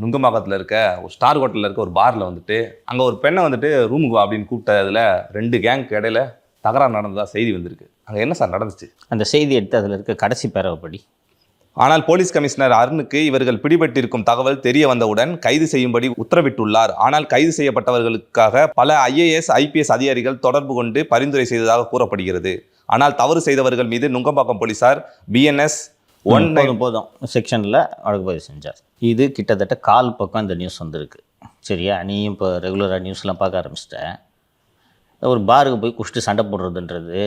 நுங்கம்பாக்கத்தில் இருக்க ஒரு ஸ்டார் ஹோட்டலில் இருக்க ஒரு பாரில் வந்துட்டு அங்கே ஒரு பெண்ணை வந்துட்டு ரூமுக்கு வா அப்படின்னு கூப்பிட்டதில் 2 கேங்க்கு இடையில தகராறு நடந்ததா செய்தி வந்திருக்கு. அங்கே என்ன சார் நடந்துச்சு? அந்த செய்தி எடுத்து அதில் இருக்க கடைசி பேரவைப்படி. ஆனால் போலீஸ் கமிஷனர் அருணுக்கு இவர்கள் பிடிபட்டிருக்கும் தகவல் தெரிய வந்தவுடன் கைது செய்யும்படி உத்தரவிட்டுள்ளார். ஆனால் கைது செய்யப்பட்டவர்களுக்காக பல IAS IPS அதிகாரிகள் தொடர்பு கொண்டு பரிந்துரை செய்ததாக கூறப்படுகிறது. ஆனால் தவறு செய்தவர்கள் மீது நுங்கம்பாக்கம் போலீசார் BNS 19 போதும் செக்ஷனில் வழக்கு பதிவு செஞ்சார். இது கிட்டத்தட்ட 1/4 பக்கம் இந்த நியூஸ் வந்திருக்கு. சரியா? நீயும் இப்போ ரெகுலராக நியூஸ்லாம் பார்க்க ஆரம்பிச்சிட்டேன். ஒரு பாருக்கு போய் குடிச்சிட்டு சண்டை போடுறதுன்றது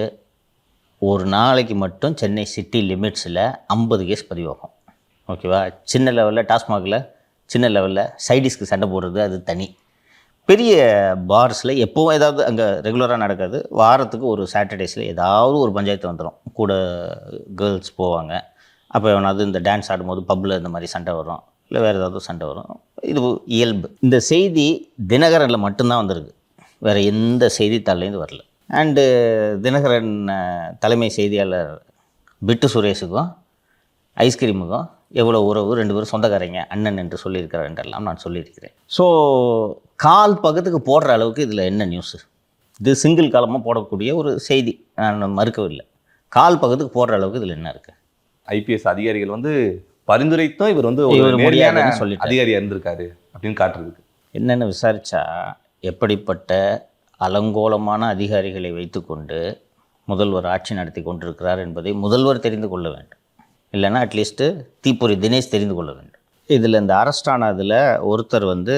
ஒரு நாளைக்கு மட்டும் சென்னை சிட்டி லிமிட்ஸில் 50 கேஸ் பதிவாகும். ஓகேவா? சின்ன லெவலில் டாஸ்மாகில் சின்ன லெவலில் சைடிஸ்க்கு சண்டை போடுறது அது தனி. பெரிய பார்ஸில் எப்போவும் ஏதாவது அங்கே ரெகுலராக நடக்காது. வாரத்துக்கு ஒரு சாட்டர்டேஸில் ஏதாவது ஒரு பஞ்சாயத்து வந்துடும். கூட கேர்ள்ஸ் போவாங்க. அப்போ எவனாவது இந்த டான்ஸ் ஆடும்போது பப்பில் இந்த மாதிரி சண்டை வரும், இல்லை வேறு ஏதாவது சண்டை வரும். இது இயல்பு. இந்த செய்தி தினகரனில் மட்டும்தான் வந்திருக்கு, வேறு எந்த செய்தித்தாள்லேருந்து வரல. அண்டு தினகரன் தலைமை செய்தியாளர் பிட்டு சுரேஷுக்கும் ஐஸ்கிரீமுக்கும் எவ்வளோ உறவு, 2 பேரும் சொந்தக்காரங்க, அண்ணன் என்று சொல்லியிருக்கிறார் என்றெல்லாம் நான் சொல்லியிருக்கிறேன். ஸோ 1/4 பக்கத்துக்கு போடுற அளவுக்கு இதில் என்ன நியூஸு? இது சிங்கிள் காலமாக போடக்கூடிய ஒரு செய்தி, நான் மறுக்கவில்லை. 1/4 பக்கத்துக்கு போடுற அளவுக்கு இதில் என்ன இருக்குது? IPS அதிகாரிகள் வந்து பரிந்துரைத்தும் இவர் வந்து ஒரு நேர்மையான அதிகாரியாக இருந்திருக்காரு அப்படின்னு காட்டுறதுக்கு. என்னென்னு விசாரித்தா எப்படிப்பட்ட அலங்கோலமான அதிகாரிகளை வைத்துக்கொண்டு முதல்வர் ஆட்சி நடத்தி கொண்டிருக்கிறார் என்பதை முதல்வர் தெரிந்து கொள்ள வேண்டும். இல்லைன்னா அட்லீஸ்ட்டு தீப்பொறி தினேஷ் தெரிந்து கொள்ள வேண்டும். இதில் இந்த அரெஸ்ட் ஆனதில் ஒருத்தர் வந்து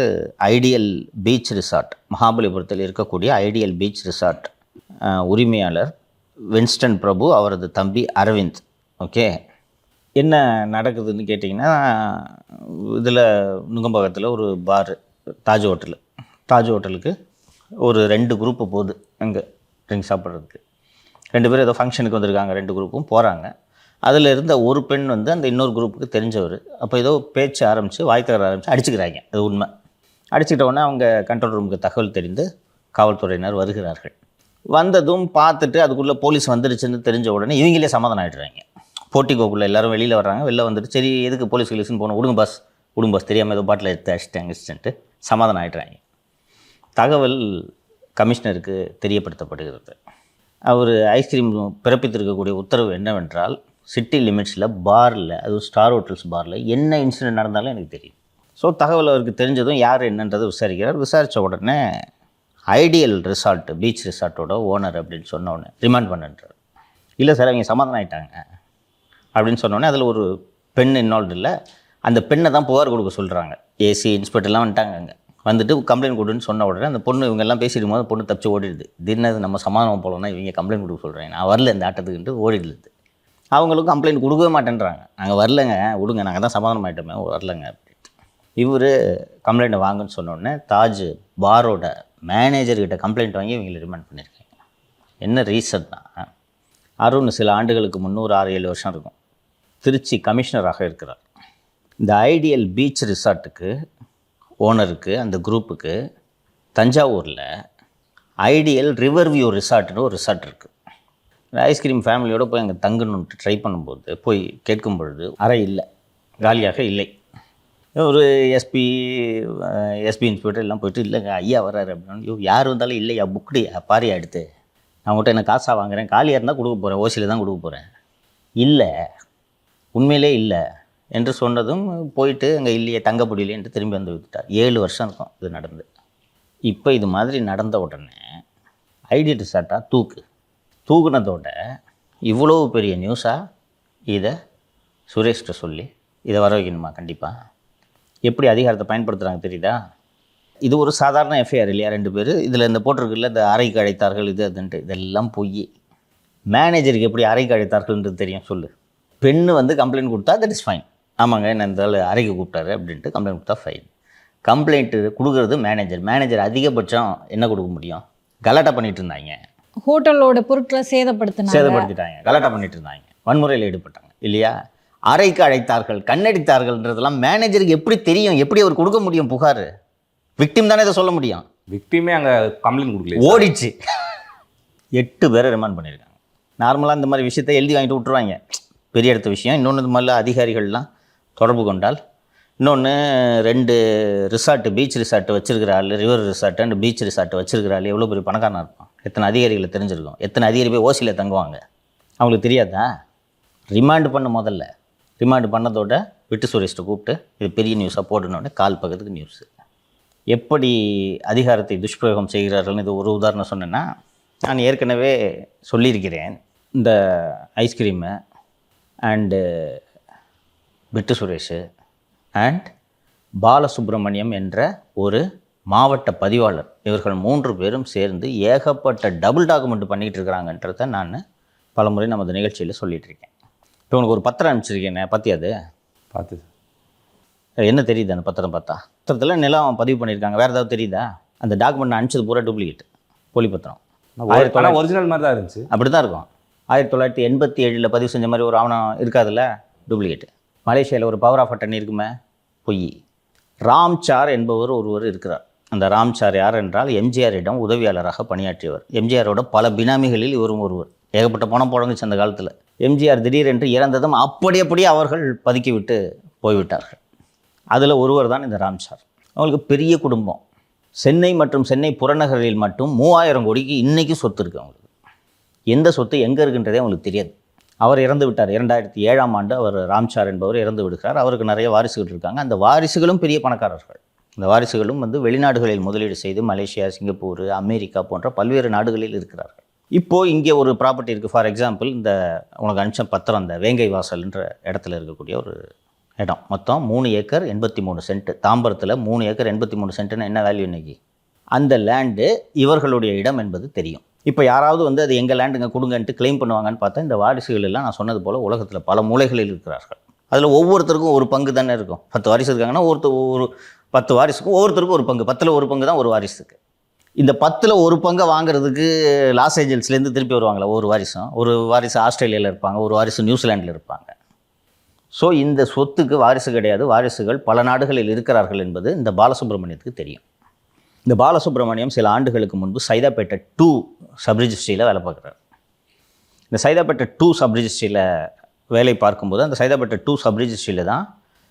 ஐடியல் பீச் ரிசார்ட், மகாபலிபுரத்தில் இருக்கக்கூடிய ஐடியல் பீச் ரிசார்ட் உரிமையாளர் வின்ஸ்டன் பிரபு, அவரது தம்பி அரவிந்த். ஓகே, என்ன நடக்குதுன்னு கேட்டிங்கன்னா, இதில் நுங்கம்பாக்கத்தில் ஒரு பார் தாஜ் ஹோட்டலு. தாஜ் ஹோட்டலுக்கு ஒரு 2 குரூப்பு போகுது அங்கே ட்ரிங்க் சாப்பிட்றதுக்கு. 2 பேரும் ஏதோ ஃபங்க்ஷனுக்கு வந்திருக்காங்க, 2 குரூப்பும் போகிறாங்க. அதில் இருந்த ஒரு பெண் வந்து அந்த இன்னொரு குரூப்புக்கு தெரிஞ்சவர். அப்போ ஏதோ பேச்சு ஆரம்பித்து வாய்த்தகர ஆரம்பித்து அடிச்சுக்கிறாங்க. அது உண்மை. அடிச்சுக்கிட்ட உடனே அவங்க கண்ட்ரோல் ரூமுக்கு தகவல் தெரிந்து காவல்துறையினர் வருகிறார்கள். வந்ததும் பார்த்துட்டு அதுக்குள்ளே போலீஸ் வந்துடுச்சுன்னு தெரிஞ்ச உடனே இவங்களே சமாதானம் ஆகிடுறாங்க. போட்டிக்கோக்குள்ளே எல்லோரும் வெளியில் வர்றாங்க. வெளில வந்துட்டு சரி எதுக்கு போலீஸ் கிலீஸ்னு போகணும், விடுங்க பாஸ் தெரியாமல் ஏதோ பாட்டில் எடுத்து அடிச்சிட்டாங்கன்ட்டு சமாதானம் ஆகிடுறாங்க. தகவல் கமிஷனருக்கு தெரியப்படுத்தப்படுகிறது. அவர் ஐஸ்கிரீம் பிறப்பித்திருக்கக்கூடிய உத்தரவு என்னவென்றால், சிட்டி லிமிட்ஸில் பாரில், அது ஸ்டார் ஹோட்டல்ஸ் பாரில் என்ன இன்சிடென்ட் நடந்தாலும் எனக்கு தெரியும். ஸோ தகவல் அவருக்கு தெரிஞ்சதும் யார் என்னன்றதை விசாரிக்கிறார். விசாரித்த உடனே ஐடியல் ரிசார்ட், பீச் ரிசார்ட்டோட ஓனர் அப்படின்னு சொன்ன உடனே ரிமாண்ட் பண்ணுறார். இல்லை சார் அவங்க சமாதானம் ஆகிட்டாங்க அப்படின்னு சொன்னோடனே அதில் ஒரு பெண் இன்வால்வ் இல்லை. அந்த பெண்ணை தான் புகார் கொடுக்க சொல்கிறாங்க. ஏசி இன்ஸ்பெக்டர்லாம் வந்துட்டாங்க. அங்கே வந்துட்டு கம்ப்ளைண்ட் கொடுன்னு சொன்ன உடனே அந்த பொண்ணு இவங்கெல்லாம் பேசிடும் போது பொண்ணு தப்பிச்சு ஓடிடுது. திடீர்னு நம்ம சமாதானம் போகலன்னா இவங்க கம்ப்ளைண்ட் கொடுக்க சொல்கிறாங்க. நான் வரல இந்த ஆட்டத்துக்குன்ட்டு ஓடிடுது. அவங்களுக்கும் கம்ப்ளைண்ட் கொடுக்கவே மாட்டேன்றாங்க. நாங்கள் வரலங்க, விடுங்க, நாங்கள் தான் சமாதானம் ஆகிட்டோமே, வரலங்க அப்படின்ட்டு. இவர் கம்ப்ளைண்ட்டை வாங்கன்னு சொன்னோடனே தாஜ் பாரோட மேனேஜர்கிட்ட கம்ப்ளைண்ட் வாங்கி இவங்களை ரிமாண்ட் பண்ணியிருக்காங்க. என்ன ரீசன்னா, அருண் சில ஆண்டுகளுக்கு முன்னூறு 6-7 வருஷம் இருக்கும், திருச்சி கமிஷனராக இருக்கிறார். இந்த ஐடியல் பீச் ரிசார்ட்டுக்கு ஓனருக்கு, அந்த குரூப்புக்கு தஞ்சாவூரில் ஐடியல் ரிவர் வியூ ரிசார்ட்னு ஒரு ரிசார்ட் இருக்குது. ஐஸ்கிரீம் ஃபேமிலியோடு போய் அங்கே தங்கணுன்ட்டு ட்ரை பண்ணும்போது போய் கேட்கும் பொழுது அறை இல்லை, காலியாக இல்லை. ஒரு எஸ்பி இன்ஸ்பெக்டர் எல்லாம் போய்ட்டு இல்லைங்க ஐயா வர்றாரு அப்படின்னு. யார் வந்தாலும் இல்லையா புக்குடி பாரியா எடுத்து அவங்ககிட்ட என்ன காசாக வாங்குகிறேன், காலியாக இருந்தால் கொடுக்க போகிறேன், ஓசியில் தான் கொடுக்க போகிறேன், இல்லை உண்மையிலே இல்லை என்று சொன்னதும் போயிட்டு அங்கே இல்லையே தங்க முடியலையே என்று திரும்பி வந்து விட்டுட்டார். 7 வருஷம் இருக்கும் இது நடந்து. இப்போ இது மாதிரி நடந்த உடனே ஐடியல் ரிசார்ட்டாக தூக்குனதோட இவ்வளோ பெரிய நியூஸாக இதை சுரேஷ்கிட்ட சொல்லி இதை வர வைக்கணுமா? கண்டிப்பாக. எப்படி அதிகாரத்தை பயன்படுத்துகிறாங்க தெரியுதா? இது ஒரு சாதாரண எஃப்ஐஆர் இல்லையா? 2 பேர் இதில் இந்த போட்டிருக்குல்ல, இந்த அறைக்கு அழைத்தார்கள் இது அதுன்ட்டு, இதெல்லாம் பொய். மேனேஜருக்கு எப்படி அறைக்கு அழைத்தார்கள்ன்றது தெரியும்? சொல்லு. பெண்ணு வந்து கம்ப்ளைண்ட் கொடுத்தா தட் இஸ் ஃபைன். ஆமாங்க என்ன இந்த அறைக்கு கூப்பிட்டாரு அப்படின்ட்டு கம்ப்ளைண்ட் கொடுத்தா ஃபைன். கம்ப்ளைண்ட்டு கொடுக்குறது மேனேஜர் அதிகபட்சம் என்ன கொடுக்க முடியும்? கலாட்டா பண்ணிட்டு இருந்தாங்க, ஹோட்டலோட பொருட்களை சேதப்படுத்திட்டாங்க, கலாட்டா பண்ணிட்டு இருந்தாங்க, வன்முறையில் ஈடுபட்டாங்க இல்லையா? அறைக்கு அழைத்தார்கள், கண்ணடித்தார்கள்ன்றதெல்லாம் மேனேஜருக்கு எப்படி தெரியும்? எப்படி அவர் கொடுக்க முடியும் புகார்? விக்டிம் தானே இதை சொல்ல முடியும். விக்டிமே அங்கே கம்ப்ளைண்ட் கொடுக்கல, ஓடிச்சு. 8 பேரை ரிமாண்ட் பண்ணியிருக்காங்க. நார்மலாக இந்த மாதிரி விஷயத்தை எழுதி வாங்கிட்டு விட்டுருவாங்க, பெரிய எடுத்த விஷயம். இன்னொன்று இது மாதிரிலாம் அதிகாரிகள்லாம் தொடர்பு கொண்டால் இன்னொன்று 2 ரிசார்ட்டு, பீச் ரிசார்ட் வச்சிருக்கிற ஆள், river resort and beach resort வச்சிருக்கிற ஆள் எவ்வளோ பெரிய பணக்காரனாக இருப்பான், எத்தனை அதிகாரிகளை தெரிஞ்சிருக்கும், எத்தனை அதிகாரி போய் ஓசியில் தங்குவாங்க, அவங்களுக்கு தெரியாதா? ரிமாண்ட் பண்ண முதல்ல ரிமாண்ட் பண்ணதோட விட்டு சுரேஷ்ட கூப்பிட்டு இது பெரிய நியூஸாக போடணுன்னு கால் பக்கத்துக்கு நியூஸு. எப்படி அதிகாரத்தை துஷ்பிரயோகம் செய்கிறார்கள்னு இது ஒரு உதாரணம் சொன்னேன்னா, நான் ஏற்கனவே சொல்லியிருக்கிறேன். இந்த ஐஸ்கிரீமு அண்டு விட்டு சுரேஷ் அண்ட் பாலசுப்ரமணியம் என்ற ஒரு மாவட்ட பதிவாளர், இவர்கள் 3 பேரும் சேர்ந்து ஏகப்பட்ட டபுள் டாக்குமெண்ட் பண்ணிகிட்டு இருக்கிறாங்கன்றதை நான் பலமுறை நமது நிகழ்ச்சியில் சொல்லிகிட்டு இருக்கேன். இப்போ உனக்கு ஒரு பத்திரம் அனுப்பிச்சிருக்கேனே, பற்றி அது பார்த்து என்ன தெரியுது? அந்த பத்திரம் பார்த்தா பத்திரத்தில் நிலம் பதிவு பண்ணியிருக்காங்க, வேறு ஏதாவது தெரியுதா? அந்த டாக்குமெண்ட் அனுப்பிச்சது பூரா டூப்ளிகேட், போலி பத்திரம். ஒரிஜினல் மாதிரி தான் இருந்துச்சு. அப்படி தான் இருக்கும். 1987 பதிவு செஞ்ச மாதிரி ஒரு ஆவணம் இருக்காதுல்ல, டூப்ளிகேட். மலேசியாவில் ஒரு பவர் ஆஃப் அட்டர்னி இருக்குமே, பொய். ராம்சார் என்பவர் ஒருவர் இருக்கிறார். அந்த ராம்சார் யார் என்றால் எம்ஜிஆரிடம் உதவியாளராக பணியாற்றியவர். எம்ஜிஆரோட பல பினாமிகளில் இவரும் ஒருவர். ஏகப்பட்ட பணம் புழங்குச்சு அந்த காலத்தில். எம்ஜிஆர் திடீரென்று இறந்ததும் அப்படியே அவர்கள் பதுக்கி விட்டு போய்விட்டார்கள். அதில் ஒருவர் தான் இந்த ராம்சார். அவங்களுக்கு பெரிய குடும்பம். சென்னை மற்றும் சென்னை புறநகரில் மட்டும் 3000 கோடிக்கு இன்றைக்கும் சொத்து இருக்குது அவங்களுக்கு. எந்த சொத்து எங்கே இருக்குன்றதே அவங்களுக்கு தெரியாது. அவர் இறந்து விட்டார். 2007ஆம் ஆண்டு அவர் ராம்சார் என்பவர் இறந்து விடுகிறார். அவருக்கு நிறைய வாரிசுகள் இருக்காங்க. அந்த வாரிசுகளும் பெரிய பணக்காரர்கள். இந்த வாரிசுகளும் வெளிநாடுகளில் முதலீடு செய்து மலேசியா, சிங்கப்பூர், அமெரிக்கா போன்ற பல்வேறு நாடுகளில் இருக்கிறார்கள். இப்போது இங்கே ஒரு ப்ராப்பர்ட்டி இருக்குது. ஃபார் எக்ஸாம்பிள், இந்த உனக்கு அனுப்பிச்ச பத்திரம், இந்த வேங்கை வாசல்ன்ற இடத்துல இருக்கக்கூடிய ஒரு இடம். மொத்தம் 3 ஏக்கர் 83 சென்ட். தாம்பரத்தில் 3 ஏக்கர் 83 சென்ட்டுன்னு என்ன வேல்யூ இன்றைக்கி? அந்த லேண்டு இவர்களுடைய இடம் என்பது தெரியும். இப்போ யாராவது அது எங்கள் லேண்டுங்க கொடுங்கன்ட்டு கிளைம் பண்ணுவாங்கன்னு பார்த்தா, இந்த வாரிசுகள் எல்லாம் நான் சொன்னது போல் உலகத்தில் பல மூலைகளில் இருக்கிறார்கள். அதில் ஒவ்வொருத்தருக்கும் ஒரு பங்கு தானே இருக்கும். 10 வாரிசு இருக்காங்கன்னா ஒரு 10 வாரிசுக்கும் ஒவ்வொருத்தருக்கும் ஒரு பங்கு. 10ல் ஒரு பங்கு தான் ஒரு வாரிசுக்கு. இந்த 10ல் ஒரு பங்கை வாங்குறதுக்கு லாஸ் ஏஞ்சல்ஸ்லேருந்து திருப்பி வருவாங்களா ஒரு வாரிசும்? ஒரு வாரிசு ஆஸ்திரேலியாவில் இருப்பாங்க, ஒரு வாரிசு நியூசிலாண்டில் இருப்பாங்க. ஸோ இந்த சொத்துக்கு வாரிசு கிடையாது. வாரிசுகள் பல நாடுகளில் இருக்கிறார்கள் என்பது இந்த பாலசுப்ரமணியத்துக்கு தெரியும். இந்த பாலசுப்ரமணியம் சில ஆண்டுகளுக்கு முன்பு சைதாப்பேட்டை 2 சப் ரிஜிஸ்ட்ரியில் வேலை பார்க்குறாரு. இந்த சைதாப்பேட்டை 2 சப் ரிஜிஸ்ட்ரியில் வேலை பார்க்கும்போது, அந்த சைதாப்பேட்டை 2 சப் ரிஜிஸ்ட்ரியில் தான்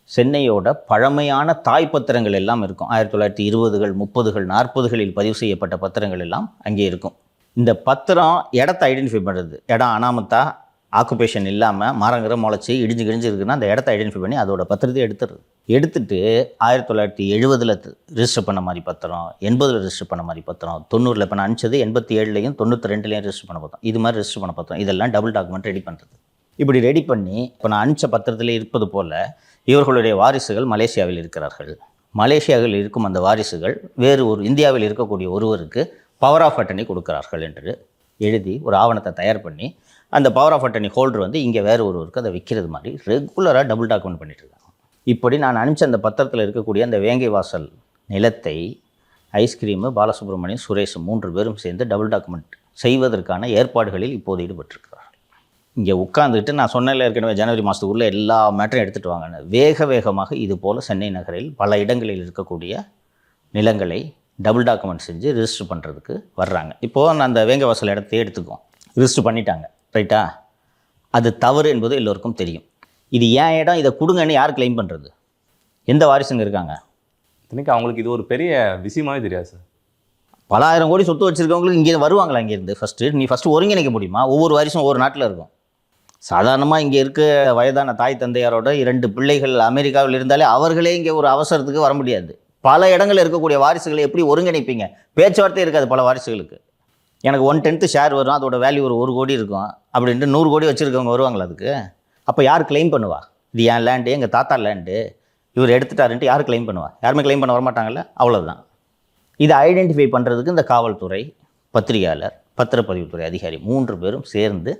சென்னையோட பழமையான தாய் பத்திரங்கள் எல்லாம் இருக்கும். 1920கள், 30கள், 40களில் பதிவு செய்யப்பட்ட பத்திரங்கள் எல்லாம் அங்கே இருக்கும். இந்த பத்திரம் இடத்தை ஐடென்டிஃபை பண்ணுறது. இடம் அனாமத்தா, ஆக்குபேஷன் இல்லாமல் மரங்கிற முளைச்சி இடிஞ்சு இருக்குன்னா அந்த இடத்த ஐடென்டிஃபை பண்ணி அதோட பத்திரத்தை எடுத்துட்டு 1970ல் ரிஜிஸ்டர் பண்ண மாதிரி பத்திரம், 80ல் ரிஜிஸ்டர் பண்ண மாதிரி பத்திரம், 90ல் இப்போ நான் அனுப்பிச்சது 87லையும் 92லையும் ரிஜிஸ்டர் பண்ண பத்திரம், இது மாதிரி ரிஜிஸ்டர் பண்ண பத்திரம், இதெல்லாம் டபுள் டாக்குமெண்ட் ரெடி பண்ணுறது. இப்படி ரெடி பண்ணி இப்போ நான் அனுப்பிச்ச பத்திரத்தில் இருப்பது போல் இவர்களுடைய வாரிசுகள் மலேசியாவில் இருக்கிறார்கள். மலேசியாவில் இருக்கும் அந்த வாரிசுகள் வேறு ஒரு இந்தியாவில் இருக்கக்கூடிய ஒருவருக்கு பவர் ஆஃப் அட்டர்னி கொடுக்கிறார்கள் என்று எழுதி ஒரு ஆவணத்தை தயார் பண்ணி, அந்த பவர் ஆஃப் அட்டர்னி ஹோல்டர் இங்கே வேறு ஒருவருக்கு அதை விற்கிறது மாதிரி ரெகுலராக டபுள் டாக்குமெண்ட் பண்ணிட்டு இருக்காங்க. இப்படி நான் அனுப்பிச்ச அந்த பத்திரத்தில் இருக்கக்கூடிய அந்த வேங்கை வாசல் நிலத்தை ஐஸ்கிரீமு, பாலசுப்ரமணியம், சுரேஷ் 3 பேரும் சேர்ந்து டபுள் டாக்குமெண்ட் செய்வதற்கான ஏற்பாடுகளில் இப்போது ஈடுபட்டிருக்கிறார்கள். இங்கே உட்காந்துக்கிட்டு நான் சொன்னேன்ல ஏற்கனவே ஜனவரி மாதத்துக்குள்ளே எல்லா மேட்டரும் எடுத்துகிட்டு வாங்கன்னு, வேகமாக இது போல் சென்னை நகரில் பல இடங்களில் இருக்கக்கூடிய நிலங்களை டபுள் டாக்குமெண்ட் செஞ்சு ரிஜிஸ்டர் பண்ணுறதுக்கு வர்றாங்க. இப்போது நான் அந்த வேங்கை வாசல் இடத்தையே எடுத்துக்குவோம். ரிஜிஸ்டர் பண்ணிட்டாங்க, ரைட்டா? அது தவறு என்பது எல்லோருக்கும் தெரியும். இது ஏன் இடம், இதை கொடுங்கன்னு யார் கிளைம் பண்ணுறது? எந்த வாரிசுங்க இருக்காங்க? இன்றைக்கி அவங்களுக்கு இது ஒரு பெரிய விஷயமாவே தெரியாது சார். பல ஆயிரம் கோடி சொத்து வச்சுருக்கவங்களுக்கு இங்கே வருவாங்களா? இங்கேருந்து ஃபஸ்ட்டு ஒருங்கிணைக்க முடியுமா? ஒவ்வொரு வாரிசும் ஒவ்வொரு நாட்டில் இருக்கும். சாதாரணமாக இங்கே இருக்க வயதான தாய் தந்தையாரோட 2 பிள்ளைகள் அமெரிக்காவில் இருந்தாலே அவர்களே இங்கே ஒரு அவசரத்துக்கு வர முடியாது. பல இடங்களில் இருக்கக்கூடிய வாரிசுகளை எப்படி ஒருங்கிணைப்பீங்க? பேச்சுவார்த்தை இருக்காது பல வாரிசுகளுக்கு. எனக்கு 1/10 ஷேர் வரும், அதோட வேல்யூ ஒரு 1 கோடி இருக்கும் அப்படின்ட்டு 100 கோடி வச்சுருக்கவங்க வருவாங்களா அதுக்கு? அப்போ யார் கிளைம் பண்ணுவா? இது என் லேண்டு, எங்கள் தாத்தா லேண்டு, இவர் எடுத்துட்டாருன்ட்டு யார் கிளைம் பண்ணுவா? யாருமே கிளைம் பண்ண வரமாட்டாங்கல்ல. அவ்வளோதான். இதை ஐடென்டிஃபை பண்ணுறதுக்கு இந்த காவல்துறை, பத்திரிகையாளர், பத்திரப்பதிவுத்துறை அதிகாரி 3 பேரும் சேர்ந்து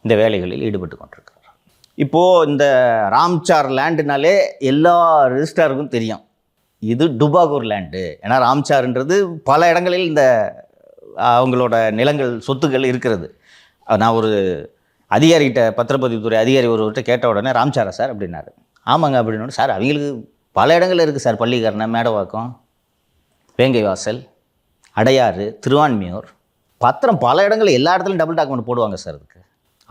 இந்த வேலைகளில் ஈடுபட்டு கொண்டிருக்கிறார். இப்போது இந்த ராம்சார் லேண்டுனாலே எல்லா ரிஜிஸ்ட்ராருக்கும் தெரியும் இது டுபாகூர் லேண்டு. ஏன்னா ராம்சார்ன்றது பல இடங்களில் இந்த அவங்களோட நிலங்கள், சொத்துக்கள் இருக்கிறது. நான் ஒரு அதிகாரிகிட்ட, பத்திரப்பதிவுத்துறை அதிகாரி ஒருவர்கிட்ட கேட்ட உடனே ராம்சாரா சார் அப்படின்னாரு. ஆமாங்க அப்படின்னு. சார் அவங்களுக்கு பல இடங்கள் இருக்குது சார், பள்ளிக்கரணை, மேடவாக்கம், வேங்கை வாசல், அடையாறு, திருவான்மியூர், பத்திரம் பல இடங்கள், எல்லா இடத்துலையும் டபுள் டாக்குமெண்ட் போடுவாங்க சார். அதுக்கு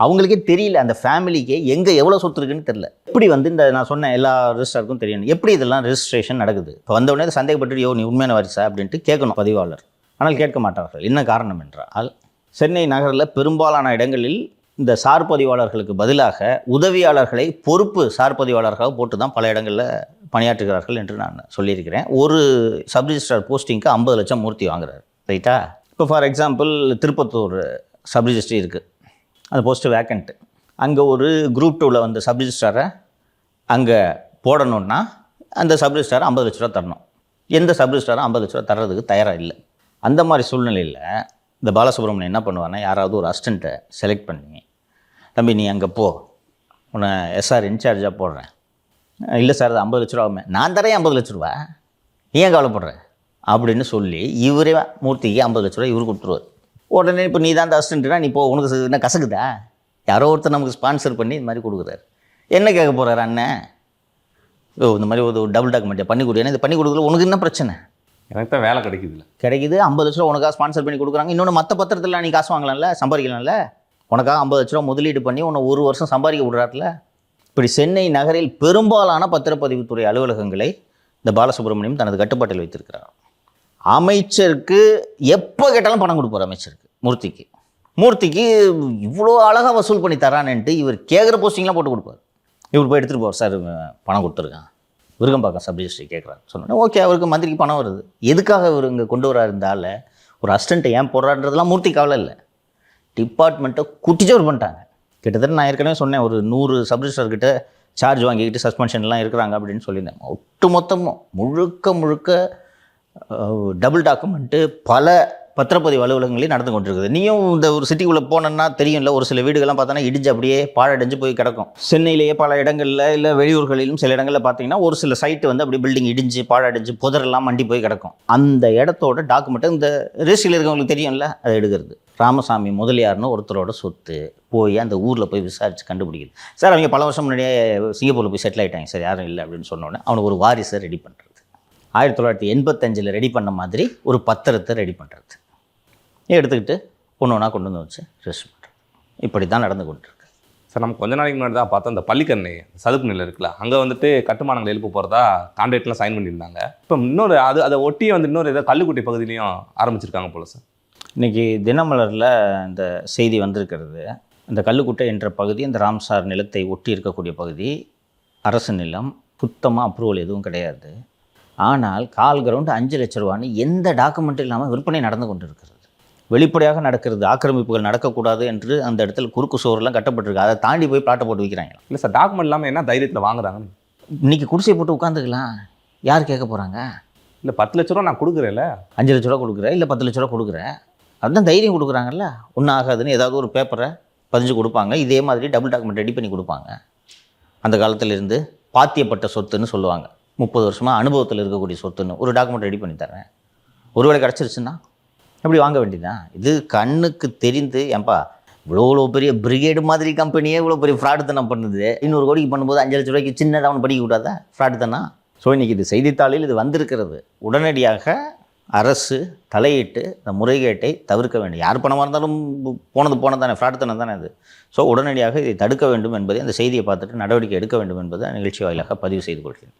அவங்களுக்கே தெரியல, அந்த ஃபேமிலிக்கே எங்கே எவ்வளோ சொத்து இருக்குன்னு தெரியல. எப்படி வந்து இந்த நான் சொன்ன எல்லா ரெஜிஸ்டருக்கும் தெரியணும் எப்படி இதெல்லாம் ரெஜிஸ்ட்ரேஷன் நடக்குது. இப்போ வந்தவுடனே சந்தேகப்பட்டு நீ உண்மையான வாரிசா அப்படின்ட்டு கேட்கணும் பதிவாளர். ஆனால் கேட்க மாட்டார்கள். என்ன காரணம் என்றால், சென்னை நகரில் பெரும்பாலான இடங்களில் இந்த சார் பதிவாளர்களுக்கு பதிலாக உதவியாளர்களை பொறுப்பு சார் பதிவாளர்களாக போட்டு தான் பல இடங்களில் பணியாற்றுகிறார்கள் என்று நான் சொல்லியிருக்கிறேன். ஒரு சப் ரிஜிஸ்ட்ரார் போஸ்டிங்க்கு 50 லட்சம் மூர்த்தி வாங்குறாரு. ரைட்டா? இப்போ for example Tirupattur sub registry இருக்குது, அந்த போஸ்ட்டு வேக்கண்ட்டு. அங்கே ஒரு குரூப் 2ல் வந்த சப் ரிஜிஸ்ட்ராரை அங்கே போடணுன்னா அந்த சப் ரிஜிஸ்ட்ராரை 50 லட்ச ரூபா தரணும். எந்த சப் ரிஜிஸ்ட்ராரும் 50 லட்ச ரூபா தர்றதுக்கு தயாராக இல்லை. அந்த மாதிரி சூழ்நிலையில் இந்த பாலசுப்ரமணியன் என்ன பண்ணுவான்னா, யாராவது ஒரு அசிஸ்டண்ட்டை செலக்ட் பண்ணி, தம்பி நீ அங்கே போ, உன்னை எஸ்ஆர் இன்சார்ஜாக போடுறேன். இல்லை சார் அது 50 லட்ச ரூபா ஆகுமே. நான் தரேன் 50 லட்ச ரூபா, நீ ஏன் கவலைப்படுற அப்படின்னு சொல்லி இவரே மூர்த்திக்கு 50 லட்ச ரூபா இவரு கொடுத்துருவார். உடனே இப்போ நீ தான் அந்த அசிஸ்டண்ட்னா நீ போ, உனக்கு என்ன கசக்குதா? யாரோ ஒருத்தர் நமக்கு ஸ்பான்சர் பண்ணி இது மாதிரி கொடுக்குறாரு. என்ன கேட்க போகிறாரு அண்ணன்? இந்த மாதிரி ஒரு டபுள் டாக்குமெண்ட்டை பண்ணி கொடு, ஏன்னா இது பண்ணி கொடுக்கல உனக்கு என்ன பிரச்சனை? எனக்கு தான் வேலை கிடைக்குது 50 லட்ச ரூபா உனக்காக ஸ்பான்சர் பண்ணி கொடுக்குறாங்க. இன்னொன்று மற்ற பத்திரத்தில் நீ காசு வாங்கலாம்ல, சம்பாதிக்கலாம்ல. உனக்காக 50 லட்ச ரூபா முதலீடு பண்ணி உன்னை ஒரு வருஷம் சம்பாதிக்க விடுறாருல. இப்படி சென்னை நகரில் பெரும்பாலான பத்திரப்பதிவுத்துறை அலுவலகங்களை இந்த பாலசுப்ரமணியம் தனது கட்டுப்பாட்டில் வைத்திருக்கிறார். அமைச்சருக்கு எப்போ கேட்டாலும் பணம் கொடுப்பார். அமைச்சருக்கு மூர்த்திக்கு இவ்வளோ அழகாக வசூல் பண்ணி தரான்ட்டு இவர் கேட்குற போஸ்டிங்லாம் போட்டு கொடுப்பார். இவர் போய் எடுத்துகிட்டு போவார். சார் பணம் கொடுத்துருக்கான், விருகம்பாக்கம் சப் ரிஜிஸ்ட்ரி கேட்குறாரு சொன்னோன்னே ஓகே, அவருக்கு மந்திரிக்கு பணம் வருது. எதுக்காக இவர் இங்கே கொண்டு வரா இருந்தால ஒரு அசிஸ்டண்ட்டை ஏன் போடுறான்றதுலாம் மூர்த்தி கவலை இல்லை. டிபார்ட்மெண்ட்டை குட்டிச்சோர் பண்ணிட்டாங்க. கிட்டத்தட்ட நான் ஏற்கனவே சொன்னேன், ஒரு 100 சப் ரிஜிஸ்ட்ரார்கிட்ட சார்ஜ் வாங்கிக்கிட்டு சஸ்பென்ஷன்லாம் இருக்கிறாங்க அப்படின்னு சொல்லியிருந்தேன். ஒட்டு மொத்தமும் முழுக்க டபுள் டாக்குமெண்ட்டு பல பத்திரப்பதிவு அலுவலகங்களையும் நடந்து கொண்டிருக்குது. நீயும் இந்த ஒரு சிட்டிக்குள்ளே போனோன்னா தெரியும்ல, ஒரு சில வீடுகள்லாம் பார்த்தோன்னா இடிஞ்சு அப்படியே பாழடைஞ்சு போய் கிடக்கும். சென்னையிலேயே பல இடங்களில் இல்லை வெளியூர்களிலும் சில இடங்களில் பார்த்தீங்கன்னா ஒரு சில சைட்டு வந்து அப்படி பில்டிங் இடிஞ்சு பாழடைஞ்சு புதரெல்லாம் மண்டி போய் கிடக்கும். அந்த இடத்தோட டாக்குமெண்ட்டு இந்த ரெஜிஸ்ட்ரியில் இருக்கவங்களுக்கு தெரியும்ல, அதை எடுக்கிறது. ராமசாமி முதலியார்னு ஒருத்தரோட சொத்து போய் அந்த ஊரில் போய் விசாரித்து கண்டுபிடிக்குது. சார் அவங்க பல வருஷம் முன்னாடியே சிங்கப்பூரில் போய் செட்டில் ஆகிட்டாங்க சார், யாரும் இல்லை அப்படின்னு சொன்னோன்னே அவனுக்கு ஒரு வாரிசை ரெடி பண்ணுறது. 1985 ரெடி பண்ண மாதிரி ஒரு பத்திரத்தை ரெடி பண்ணுறது, எடுத்துக்கிட்டு ஒன்று ஒன்றா கொண்டு வந்து வச்சு ரெஜிஸ்டர் பண்ணுறது. இப்படி தான் நடந்து கொண்டிருக்கு. சார் நம்ம கொஞ்ச நாளைக்கு முன்னாடி தான் பார்த்தோம், இந்த பள்ளிக்கரணை சதுப்பு நிலை இருக்குல்ல, அங்கே வந்துட்டு கட்டுமானங்கள் எழுப்ப போகிறதா கான்ட்ராக்ட்லாம் சைன் பண்ணியிருந்தாங்க. இப்போ இன்னொரு அதை ஒட்டியே வந்து இன்னொரு ஏதோ கல்லுக்குட்டி பகுதியிலையும் ஆரம்பிச்சிருக்காங்க போல சார். இன்றைக்கி தினமலரில் இந்த செய்தி வந்திருக்கிறது. இந்த கல்லுக்குட்டை என்ற பகுதி இந்த ராம்சார் நிலத்தை ஒட்டி இருக்கக்கூடிய பகுதி அரசு நிலம், சுத்தமாக அப்ரூவல் எதுவும் கிடையாது. ஆனால் கால் கிரவுண்டு 5 லட்ச ரூபான்னு எந்த டாக்குமெண்ட்டும் இல்லாமல் விற்பனை நடந்து கொண்டு இருக்கிறது. வெளிப்படையாக நடக்கிறது. ஆக்கிரமிப்புகள் நடக்கக்கூடாது என்று அந்த இடத்துல குறுக்கு சோறுலாம் கட்டப்பட்டிருக்கு. அதை தாண்டி போய் பிளாட்டை போட்டு வைக்கிறாங்க. இல்லை சார், டாக்குமெண்ட் இல்லாமல் என்ன தைரியத்தில் வாங்குறாங்க? இன்றைக்கி குடிசை போட்டு உட்காந்துக்கலாம், யார் கேட்க போகிறாங்க? இல்லை 10 லட்ச ரூபா நான் கொடுக்குறேன்ல, 5 லட்ச ரூபா கொடுக்குறேன், இல்லை 10 லட்ச ரூபா கொடுக்குறேன், அதுதான் தைரியம் கொடுக்குறாங்கல்ல. ஒன்றும் ஆகாதுன்னு ஏதாவது ஒரு பேப்பரை பதிஞ்சு கொடுப்பாங்க. இதே மாதிரி டபுள் டாக்குமெண்ட் ரெடி பண்ணி கொடுப்பாங்க. அந்த காலத்திலிருந்து பாத்தியப்பட்ட சொத்துன்னு சொல்லுவாங்க. 30 வருஷமாக அனுபவத்தில் இருக்கக்கூடிய சொத்துன்னு ஒரு டாக்குமெண்ட் ரெடி பண்ணி தரேன். ஒருவேளை கிடச்சிருச்சுன்னா எப்படி வாங்க வேண்டியதான்? இது கண்ணுக்கு தெரிந்து ஏன்பா இவ்வளோ பெரிய பிரிகேடு மாதிரி கம்பெனியே இவ்வளோ பெரிய ஃப்ராடு தானே பண்ணுது. 200 கோடிக்கு பண்ணும்போது 5 லட்ச ரூபாய்க்கு சின்னதாக அவனை படிக்க கூடாதா? ஃப்ராடு தானா? ஸோ இன்றைக்கி இது செய்தித்தாளில் இது வந்திருக்கிறது. உடனடியாக அரசு தலையிட்டு இந்த முறைகேட்டை தவிர்க்க வேண்டும். யார் பணமாக இருந்தாலும் போனது தானே, ஃப்ராடு தானே அது. ஸோ உடனடியாக இதை தடுக்க வேண்டும் என்பதை அந்த செய்தியை பார்த்துட்டு நடவடிக்கை எடுக்க வேண்டும் என்பதை நிகழ்ச்சி வாயிலாக பதிவு செய்து கொள்கிறேன்.